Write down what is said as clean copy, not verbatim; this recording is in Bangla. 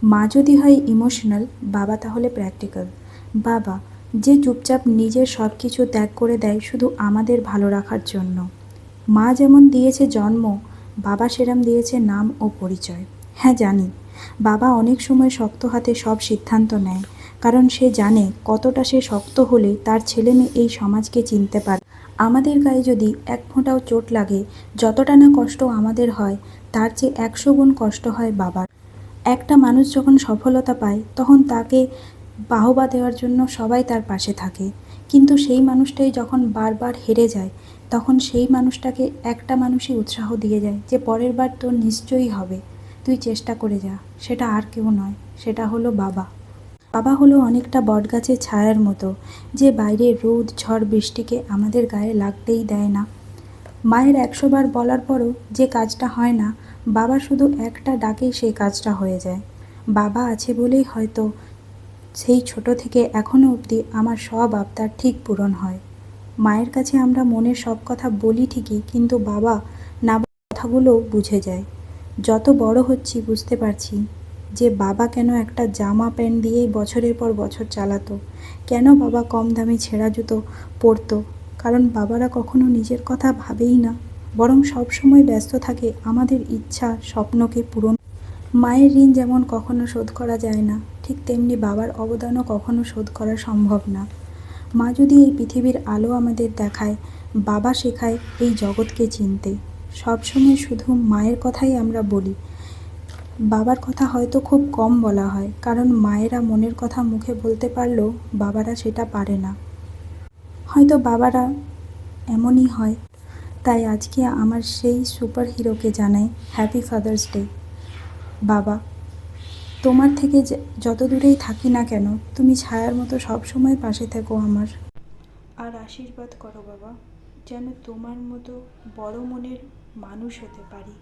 মা যদি হয় ইমোশনাল, বাবা তাহলে প্র্যাকটিক্যাল। বাবা যে চুপচাপ নিজের সব কিছু ত্যাগ করে দেয় শুধু আমাদের ভালো রাখার জন্য। মা যেমন দিয়েছে জন্ম, বাবা সেরম দিয়েছে নাম ও পরিচয়। হ্যাঁ জানি, বাবা অনেক সময় শক্ত হাতে সব সিদ্ধান্ত নেয়, কারণ সে জানে কতটা সে শক্ত হলে তার ছেলেমেয়ে এই সমাজকে চিনতে পারে। আমাদের গায়ে যদি এক ফোঁটাও চোট লাগে, যতটা না কষ্ট আমাদের হয় তার চেয়ে 100 গুণ কষ্ট হয় বাবার। একটা মানুষ যখন সফলতা পায় তখন তাকে বাহবা দেওয়ার জন্য সবাই তার পাশে থাকে, কিন্তু সেই মানুষটাই যখন বারবার হেরে যায় তখন সেই মানুষটাকে একটা মানুষই উৎসাহ দিয়ে যায় যে পরের বার তোর নিশ্চয়ই হবে, তুই চেষ্টা করে যা। সেটা আর কেউ নয়, সেটা হলো বাবা। বাবা হলো অনেকটা বটগাছের ছায়ার মতো, যে বাইরের রোদ ঝড় বৃষ্টিকে আমাদের গায়ে লাগতেই দেয় না। মায়ের 100 বার বলার পরও যে কাজটা হয় না, বাবা শুধু একটা ডাকেই সেই কাজটা হয়ে যায়। বাবা আছে বলেই হয়তো সেই ছোট থেকে এখনও অবধি আমার সব আবদার ঠিক পূরণ হয়। মায়ের কাছে আমরা মনের সব কথা বলি ঠিকই, কিন্তু বাবা না বলা কথাগুলোও বুঝে যায়। যত বড় হচ্ছি বুঝতে পারছি যে বাবা কেন একটা জামা প্যান্ট দিয়েই বছরের পর বছর চালাতো, কেন বাবা কম দামি ছেঁড়া জুতো পরতো। কারণ বাবারা কখনো নিজের কথা ভাবেই না, বরং সবসময় ব্যস্ত থাকে আমাদের ইচ্ছা স্বপ্নকে পূরণ। মায়ের ঋণ যেমন কখনো শোধ করা যায় না, ঠিক তেমনি বাবার অবদানও কখনো শোধ করা সম্ভব না। মা যদি এই পৃথিবীর আলো আমাদের দেখায়, বাবা শেখায় এই জগৎকে চিনতে। সবসময় শুধু মায়ের কথাই আমরা বলি, বাবার কথা হয়তো খুব কম বলা হয়, কারণ মায়েরা মনের কথা মুখে বলতে পারলেও বাবারা সেটা পারে না। হয়তো বাবারা এমনই হয়। তাই আজকে আমার সেই সুপার হিরোকে জানাই হ্যাপি ফাদার্স ডে। বাবা, তোমার থেকে যত দূরেই থাকি না কেন, তুমি ছায়ার মতো সবসময় পাশে থেকো আমার। আর আশীর্বাদ করো বাবা, যেন তোমার মতো বড় মনের মানুষ হতে পারি।